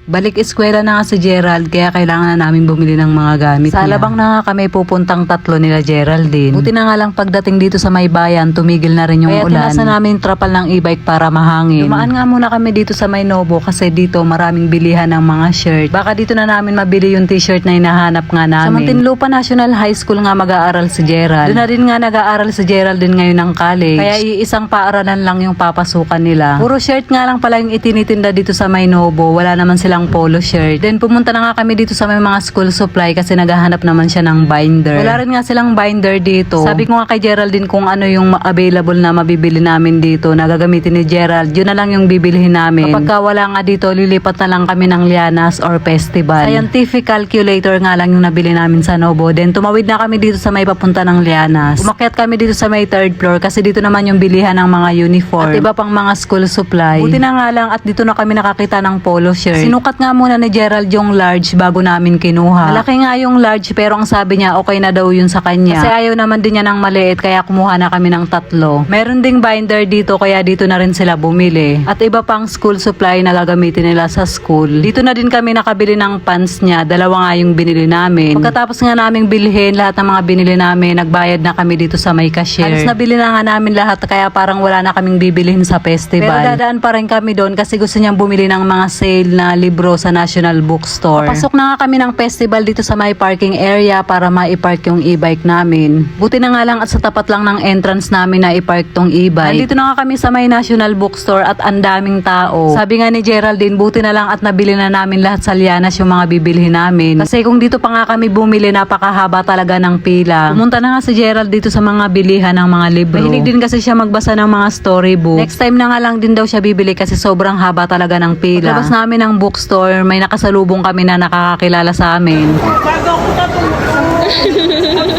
Balik eskwela na nga si Gerald kaya kailangan na namin bumili ng mga gamit Sa niya. Alabang na nga kami pupuntang tatlo nila Geraldine. Buti na nga lang pagdating dito sa may bayan, tumigil na rin yung ulan. Kaya tinasa namin yung trapal ng e-bike para mahangin. Dumaan nga muna kami dito sa may Novo kasi dito maraming bilihan ng mga shirt. Baka dito na namin mabili yung t-shirt na hinahanap nga namin. Sa Muntinlupa National High School nga mag-aaral si Gerald. Doon na rin nga nag-aaral si Geraldine ngayon ng college. Kaya iisang paaralan lang yung papasukan nila. Puro shirt nga lang pala yung itinitinda dito sa may Novo. Wala naman silang polo shirt. Then pumunta na nga kami dito sa may mga school supply kasi naghahanap naman siya ng binder. Wala rin nga silang binder dito. Sabi ko nga kay Geraldine kung ano yung available na mabibili namin dito na gagamitin ni Gerald. Yun na lang yung bibilihin namin. Kapag wala nga dito, lilipat na lang kami ng Lianas or festival. Scientific calculator nga lang yung nabili namin sa Novo. Then tumawid na kami dito sa may papunta ng Lianas. Umakyat kami dito sa may third floor kasi dito naman yung bilihan ng mga uniform at iba pang mga school supply. Buti na nga lang at dito na kami nakakita ng polo shirt. Sinukat nga muna ni Gerald yung large bago namin kinuha. Malaki nga yung large pero ang sabi niya okay na daw yun sa kanya. Kasi ayaw naman din niya ng maliit kaya kumuha na kami ng tatlo. Meron ding binder dito kaya dito na rin sila bumili. At iba pang school supply na gagamitin nila sa school. Dito na din kami nakabili ng pants niya. Dalawa nga yung binili namin. Pagkatapos nga naming bilhin lahat ng mga binili namin, nagbayad na kami dito sa may cashier. Halos nabili na nga namin lahat kaya parang wala na kaming bibilihin sa festival. Pero dadaan pa rin kami doon kasi gusto niyang bumili ng mga sale na libro sa National Bookstore. Papasok na nga kami ng festival dito sa may parking area para ma-park yung e-bike namin. Buti na nga lang at sa tapat lang ng entrance namin na i-park tong e-bike. Nandito na nga kami sa may National Bookstore at ang daming tao. Sabi nga ni Geraldine, buti na lang at nabili na namin lahat sa Lianas yung mga bibilhin namin. Kasi kung dito pa nga kami bumili, napakahaba talaga ng pila. Pumunta na nga si Gerald dito sa mga bilihan ng mga libro. Mahilig din kasi siya magbasa ng mga storybook. Next time na nga lang din daw siya bibili kasi sobrang haba talaga ng pila. Pagkabas namin ng bookstore, may nakasalubong kami na nakakakilala sa amin. Bago ako tatulog.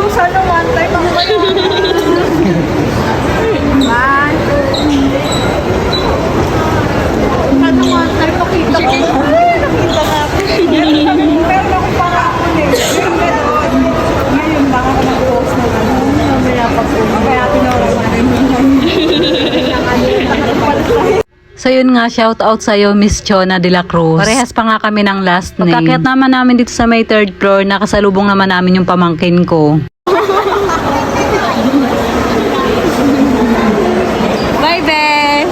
Sana one time ako kayo. Sana one time pakita ko. Ay, nakita nga ako. Meron akong pangakon eh. Ngayon lang ako nag-post na gano'n. Mamaya pag-uwi. Kaya tinawag na rin yun. So yun nga, shout out sa'yo Miss Chona de la Cruz. Parehas pa nga kami ng last name. Pagkakyat naman namin dito sa may third floor, nakasalubong naman namin yung pamangkin ko. Bye, Beth!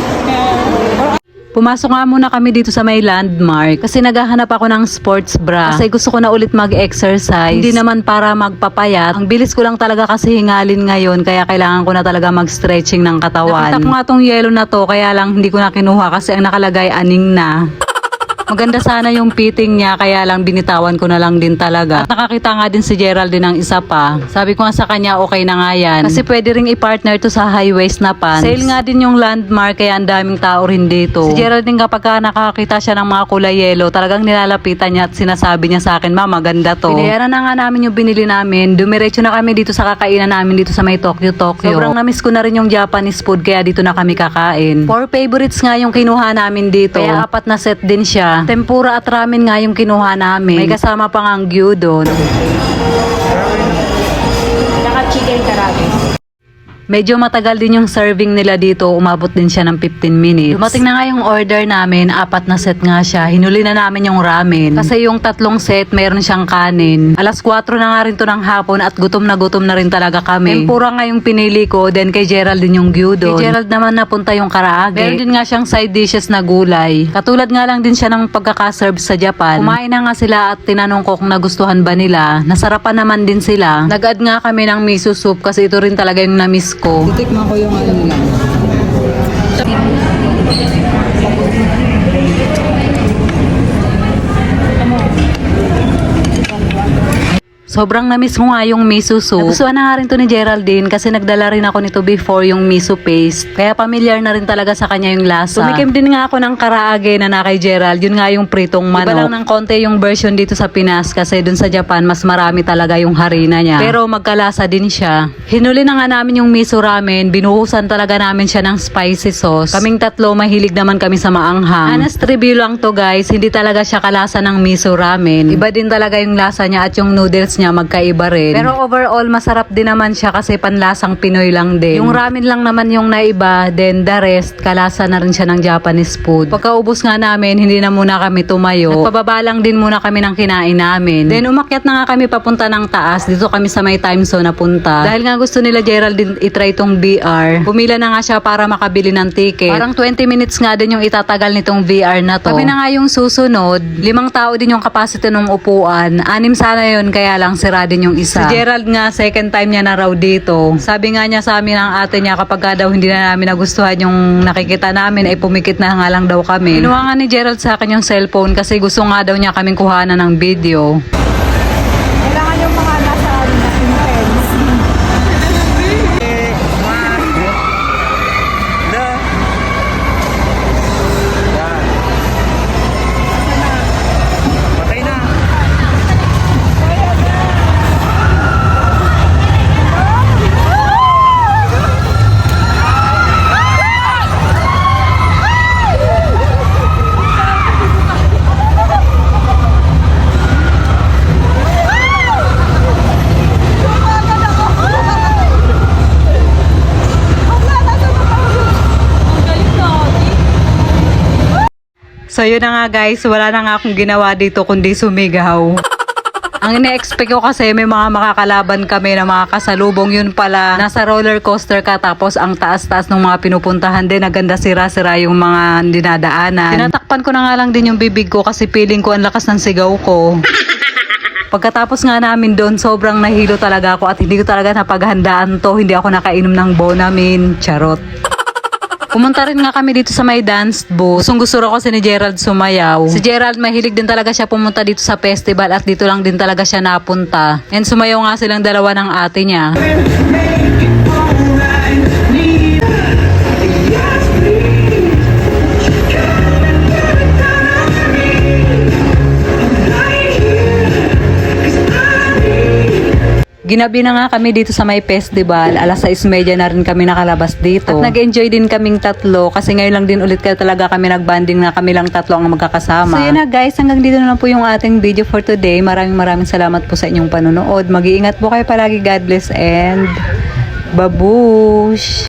Pumasok nga muna kami dito sa may landmark kasi naghahanap ako ng sports bra. Kasi gusto ko na ulit mag-exercise. Hindi naman para magpapayat. Ang bilis ko lang talaga kasi hingalin ngayon kaya kailangan ko na talaga mag-stretching ng katawan. Nakita ko nga tong yellow na to kaya lang hindi ko na kinuha kasi ang nakalagay aning na. Maganda sana yung fitting niya kaya lang binitawan ko na lang din talaga. At nakakita nga din si Geraldine ng isa pa. Sabi ko nga sa kanya okay na nga yan. Kasi pwede ring i-partner to sa high waist na pants. Sale nga din yung landmark kaya ang daming tao rin dito. Si Geraldine kapag ka nakakita siya ng mga kulay yellow talagang nilalapitan niya at sinasabi niya sa akin, "Ma, maganda to." Binayaran na nga namin yung binili namin. Dumiretso na kami dito sa kakainan namin dito sa may Tokyo. Sobrang namiss ko na rin yung Japanese food kaya dito na kami kakain. 4 favorites nga yung kinuha namin dito. Kaya 4 na set din siya. Tempura at ramen nga yung kinuha namin. May kasama pang ang gyudon. Naka-chicken karabi. Medyo matagal din yung serving nila dito. Umabot din siya ng 15 minutes. Dumating na nga yung order namin. 4 na set nga siya. Hinuli na namin yung ramen. Kasi yung 3 set, meron siyang kanin. Alas 4 na nga rin to ng hapon at gutom na rin talaga kami. Tempura nga yung pinili ko. Then kay Gerald din yung gyudon. Kay Gerald naman napunta yung karaage. Meron din nga siyang side dishes na gulay. Katulad nga lang din siya ng pagkakaserve sa Japan. Kumain na nga sila at tinanong ko kung nagustuhan ba nila. Nasarapan naman din sila. Nag-add nga kami ng miso soup kasi ito rin talaga yung na-miss ko. Titikman ko yung ano nila. Sobrang na-miss ko nga yung miso soup. Nagustuhan na nga rin to ni Geraldine kasi nagdala rin ako nito before yung miso paste. Kaya familiar na rin talaga sa kanya yung lasa. Tumikim din nga ako ng karaage na kay Gerald. Yun nga yung pritong manok. Iba lang ng konti yung version dito sa Pinas kasi dun sa Japan mas marami talaga yung harina niya. Pero magkalasa din siya. Hinuli na nga namin yung miso ramen. Binuhusan talaga namin siya ng spicy sauce. Kaming tatlo mahilig naman kami sa maanghang. Honest review lang to guys. Hindi talaga siya kalasa ng miso ramen. Iba din talaga yung lasa niya at yung noodles niya niya magkaiba rin. Pero overall, masarap din naman siya kasi panlasang Pinoy lang din. Yung ramen lang naman yung naiba, then the rest, kalasa na rin siya ng Japanese food. Pagkaubos nga namin, hindi na muna kami tumayo. Nagpababa lang din muna kami ng kinain namin. Then umakyat na nga kami papunta ng taas. Dito kami sa may time zone na punta. Dahil nga gusto nila Geraldine itry tong VR. Pumila na nga siya para makabili ng ticket. Parang 20 minutes nga din yung itatagal nitong VR na to. Kami na nga yung susunod. 5 tao din yung capacity ng upuan. 6 sana yun, kaya lang sira din yung isa. Si Gerald nga, second time niya na raw dito. Sabi nga niya sa amin ang ate niya kapag ka daw hindi na namin nagustuhan yung nakikita namin, ay pumikit na nga lang daw kami. Kinuha nga ni Gerald sa akin yung cellphone kasi gusto nga daw niya kaming kuhanan ng video. Kailangan yung mga nasa na intense. Patay na. So yun na nga guys, wala na nga akong ginawa dito kundi sumigaw. Ang ine-expect ko kasi may mga makakalaban kami na mga kasalubong, yun pala nasa roller coaster ka tapos ang taas-taas ng mga pinupuntahan din, naganda sira-sira yung mga dinadaanan. Tinatakpan ko na nga lang din yung bibig ko kasi feeling ko ang lakas ng sigaw ko. Pagkatapos nga namin doon, sobrang nahilo talaga ako at hindi ko talaga napaghandaan to. Hindi ako nakainom ng Bonamin, charot. Pumunta rin nga kami dito sa may dance booth. Gusto raw kasi ni Gerald sumayaw. Si Gerald mahilig din talaga siya pumunta dito sa festival at dito lang din talaga siya napunta. And sumayaw nga silang dalawa ng ate niya. Ginabi na nga kami dito sa may festival. 6:30 na rin kami nakalabas dito. At nag-enjoy din kaming tatlo kasi ngayon lang din ulit talaga kami nagbanding na kami lang tatlo ang magkakasama. So yun na guys, hanggang dito na lang po yung ating video for today. Maraming salamat po sa inyong panonood. Mag-iingat po kayo palagi. God bless and babush!